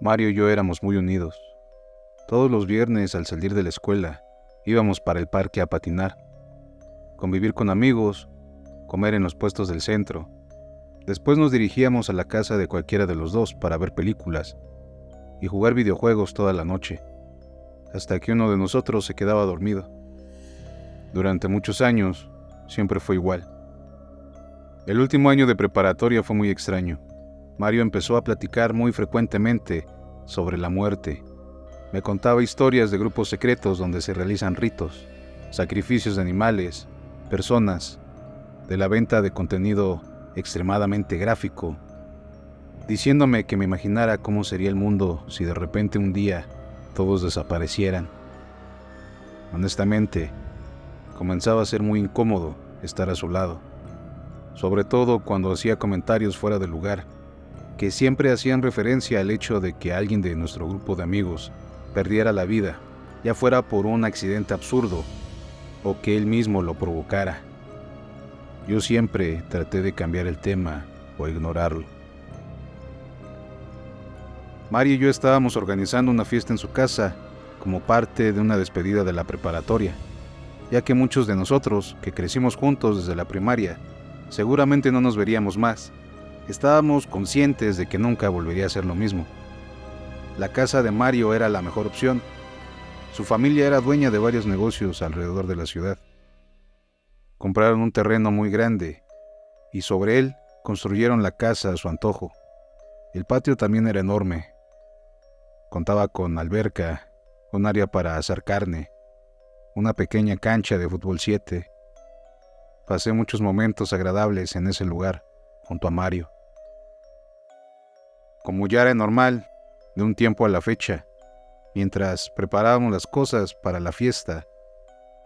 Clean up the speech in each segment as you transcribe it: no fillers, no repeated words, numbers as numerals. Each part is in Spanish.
Mario y yo éramos muy unidos. Todos los viernes al salir de la escuela íbamos para el parque a patinar, convivir con amigos, comer en los puestos del centro. Después nos dirigíamos a la casa de cualquiera de los dos para ver películas y jugar videojuegos toda la noche, hasta que uno de nosotros se quedaba dormido. Durante muchos años siempre fue igual. El último año de preparatoria fue muy extraño. Mario empezó a platicar muy frecuentemente sobre la muerte. Me contaba historias de grupos secretos donde se realizan ritos, sacrificios de animales, personas, de la venta de contenido extremadamente gráfico, diciéndome que me imaginara cómo sería el mundo si de repente un día todos desaparecieran. Honestamente, comenzaba a ser muy incómodo estar a su lado, sobre todo cuando hacía comentarios fuera de lugar, que siempre hacían referencia al hecho de que alguien de nuestro grupo de amigos perdiera la vida, ya fuera por un accidente absurdo o que él mismo lo provocara. Yo siempre traté de cambiar el tema o ignorarlo. Mario y yo estábamos organizando una fiesta en su casa como parte de una despedida de la preparatoria, ya que muchos de nosotros, que crecimos juntos desde la primaria, seguramente no nos veríamos más. Estábamos conscientes de que nunca volvería a ser lo mismo. La casa de Mario era la mejor opción. Su familia era dueña de varios negocios alrededor de la ciudad. Compraron un terreno muy grande y sobre él construyeron la casa a su antojo. El patio también era enorme. Contaba con alberca, un área para asar carne, una pequeña cancha de fútbol 7. Pasé muchos momentos agradables en ese lugar, junto a Mario. Como ya era normal, de un tiempo a la fecha, mientras preparábamos las cosas para la fiesta,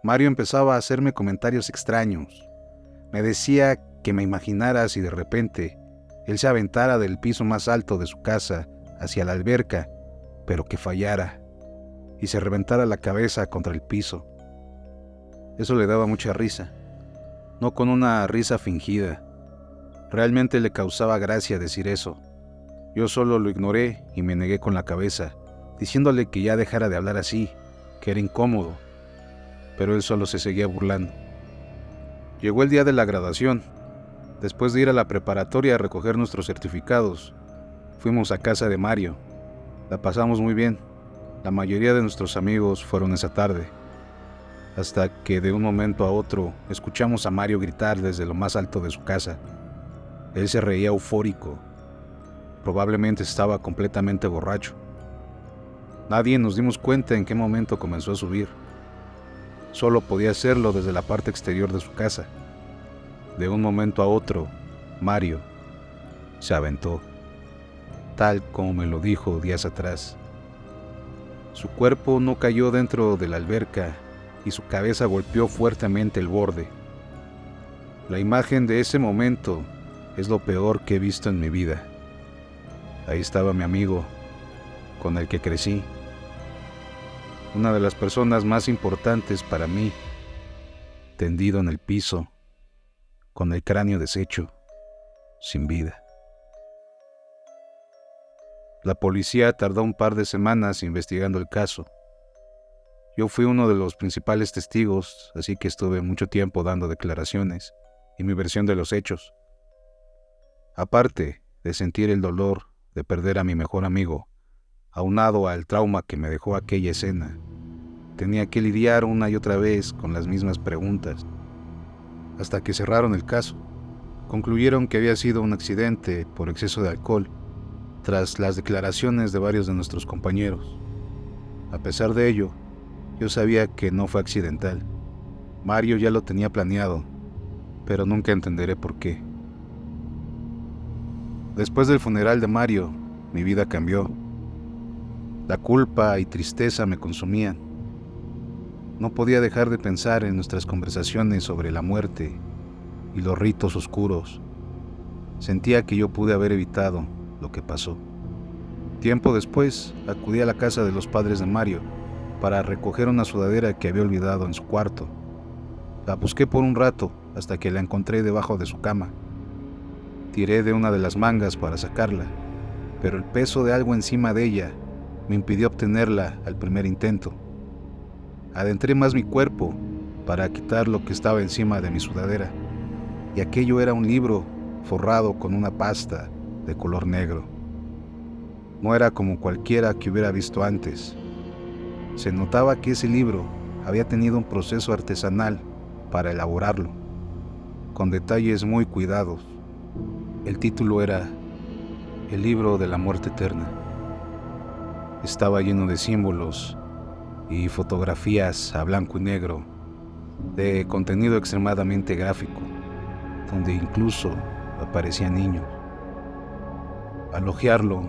Mario empezaba a hacerme comentarios extraños. Me decía que me imaginara si de repente él se aventara del piso más alto de su casa hacia la alberca, pero que fallara y se reventara la cabeza contra el piso. Eso le daba mucha risa, no con una risa fingida. Realmente le causaba gracia decir eso. Yo solo lo ignoré y me negué con la cabeza, diciéndole que ya dejara de hablar así, que era incómodo, pero él solo se seguía burlando. Llegó el día de la graduación. Después de ir a la preparatoria a recoger nuestros certificados, fuimos a casa de Mario. La pasamos muy bien. La mayoría de nuestros amigos fueron esa tarde, hasta que de un momento a otro escuchamos a Mario gritar desde lo más alto de su casa. Él se reía eufórico. Probablemente estaba completamente borracho. Nadie nos dimos cuenta en qué momento comenzó a subir. Solo podía hacerlo desde la parte exterior de su casa. De un momento a otro, Mario se aventó, tal como me lo dijo días atrás. Su cuerpo no cayó dentro de la alberca y su cabeza golpeó fuertemente el borde. La imagen de ese momento es lo peor que he visto en mi vida. Ahí estaba mi amigo, con el que crecí, una de las personas más importantes para mí, tendido en el piso, con el cráneo deshecho, sin vida. La policía tardó un par de semanas investigando el caso. Yo fui uno de los principales testigos, así que estuve mucho tiempo dando declaraciones y mi versión de los hechos. Aparte de sentir el dolor de perder a mi mejor amigo, aunado al trauma que me dejó aquella escena, tenía que lidiar una y otra vez con las mismas preguntas, hasta que cerraron el caso. Concluyeron que había sido un accidente por exceso de alcohol, tras las declaraciones de varios de nuestros compañeros. A pesar de ello, yo sabía que no fue accidental. Mario ya lo tenía planeado, pero nunca entenderé por qué. Después del funeral de Mario, mi vida cambió. La culpa y tristeza me consumían. No podía dejar de pensar en nuestras conversaciones sobre la muerte y los ritos oscuros. Sentía que yo pude haber evitado lo que pasó. Tiempo después, acudí a la casa de los padres de Mario para recoger una sudadera que había olvidado en su cuarto. La busqué por un rato hasta que la encontré debajo de su cama. Tiré de una de las mangas para sacarla, pero el peso de algo encima de ella me impidió obtenerla al primer intento. Adentré más mi cuerpo para quitar lo que estaba encima de mi sudadera, y aquello era un libro forrado con una pasta de color negro. No era como cualquiera que hubiera visto antes. Se notaba que ese libro había tenido un proceso artesanal para elaborarlo, con detalles muy cuidados. El título era El libro de la muerte eterna. Estaba lleno de símbolos y fotografías a blanco y negro, de contenido extremadamente gráfico, donde incluso aparecían niños. Al hojearlo,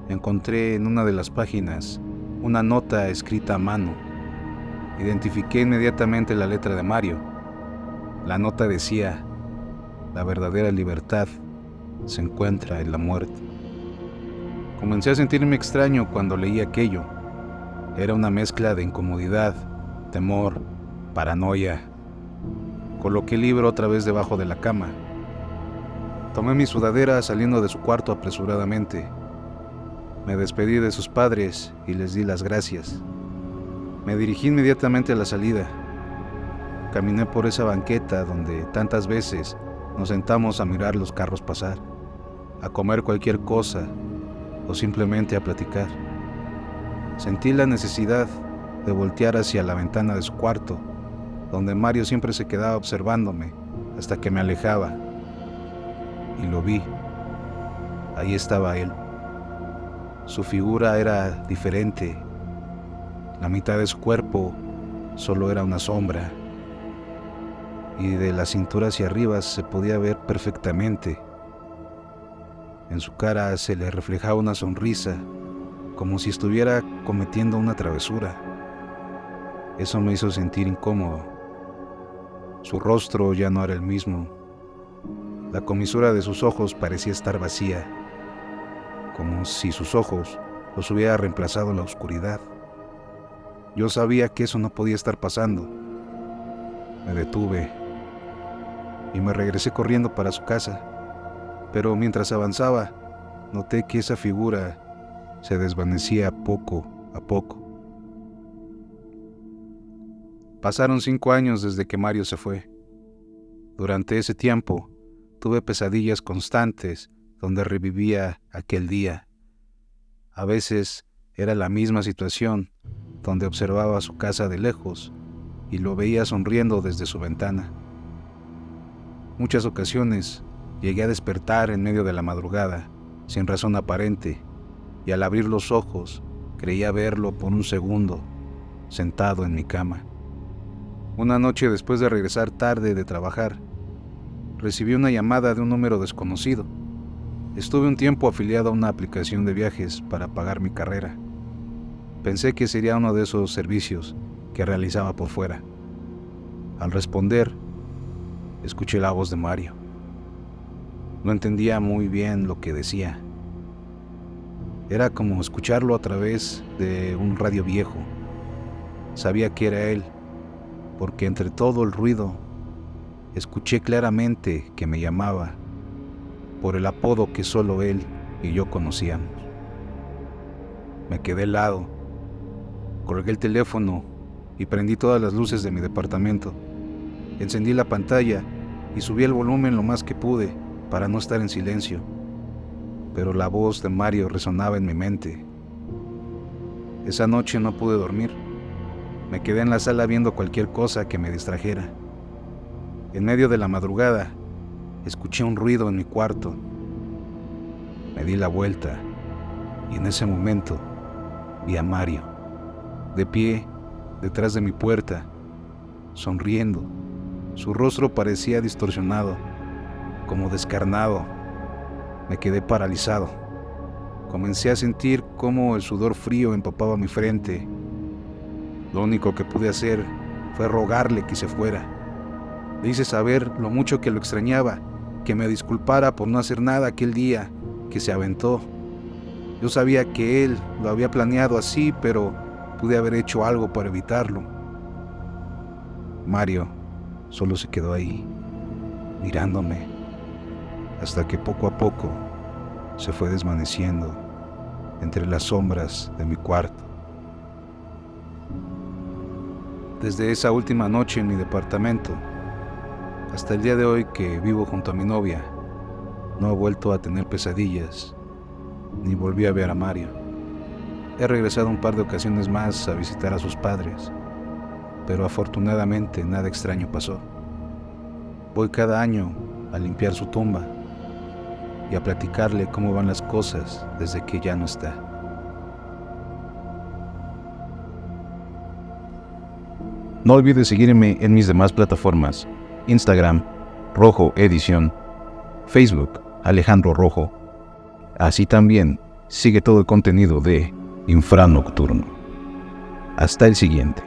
encontré en una de las páginas una nota escrita a mano. Identifiqué inmediatamente la letra de Mario. La nota decía: la verdadera libertad se encuentra en la muerte. Comencé a sentirme extraño cuando leí aquello. Era una mezcla de incomodidad, temor, paranoia. Coloqué el libro otra vez debajo de la cama. Tomé mi sudadera saliendo de su cuarto apresuradamente. Me despedí de sus padres y les di las gracias. Me dirigí inmediatamente a la salida. Caminé por esa banqueta donde tantas veces nos sentamos a mirar los carros pasar, a comer cualquier cosa o simplemente a platicar. Sentí la necesidad de voltear hacia la ventana de su cuarto, donde Mario siempre se quedaba observándome hasta que me alejaba. Y lo vi. Ahí estaba él. Su figura era diferente. La mitad de su cuerpo solo era una sombra, y de la cintura hacia arriba se podía ver perfectamente. En su cara se le reflejaba una sonrisa, como si estuviera cometiendo una travesura. Eso me hizo sentir incómodo. Su rostro ya no era el mismo. La comisura de sus ojos parecía estar vacía, como si sus ojos los hubiera reemplazado la oscuridad. Yo sabía que eso no podía estar pasando. Me detuve y me regresé corriendo para su casa, pero mientras avanzaba, noté que esa figura se desvanecía poco a poco. Pasaron 5 años desde que Mario se fue. Durante ese tiempo, tuve pesadillas constantes donde revivía aquel día. A veces era la misma situación, donde observaba su casa de lejos y lo veía sonriendo desde su ventana. Muchas ocasiones llegué a despertar en medio de la madrugada, sin razón aparente, y al abrir los ojos creía verlo por un segundo, sentado en mi cama. Una noche, después de regresar tarde de trabajar, recibí una llamada de un número desconocido. Estuve un tiempo afiliado a una aplicación de viajes para pagar mi carrera. Pensé que sería uno de esos servicios que realizaba por fuera. Al responder, escuché la voz de Mario. No entendía muy bien lo que decía. Era como escucharlo a través de un radio viejo. Sabía que era él, porque entre todo el ruido, escuché claramente que me llamaba por el apodo que solo él y yo conocíamos. Me quedé helado, colgué el teléfono y prendí todas las luces de mi departamento. Encendí la pantalla y subí el volumen lo más que pude para no estar en silencio, pero la voz de Mario resonaba en mi mente. Esa noche no pude dormir. Me quedé en la sala viendo cualquier cosa que me distrajera. En medio de la madrugada, escuché un ruido en mi cuarto. Me di la vuelta y en ese momento vi a Mario, de pie, detrás de mi puerta, sonriendo. Su rostro parecía distorsionado, como descarnado. Me quedé paralizado. Comencé a sentir cómo el sudor frío empapaba mi frente. Lo único que pude hacer fue rogarle que se fuera. Le hice saber lo mucho que lo extrañaba, que me disculpara por no hacer nada aquel día que se aventó. Yo sabía que él lo había planeado así, pero pude haber hecho algo para evitarlo. Mario solo se quedó ahí, mirándome, hasta que poco a poco se fue desvaneciendo entre las sombras de mi cuarto. Desde esa última noche en mi departamento, hasta el día de hoy que vivo junto a mi novia, no he vuelto a tener pesadillas, ni volví a ver a Mario. He regresado un par de ocasiones más a visitar a sus padres, pero afortunadamente nada extraño pasó. Voy cada año a limpiar su tumba y a platicarle cómo van las cosas desde que ya no está. No olvides seguirme en mis demás plataformas: Instagram, Rojo Edición, Facebook, Alejandro Rojo. Así también sigue todo el contenido de Infranocturno. Hasta el siguiente.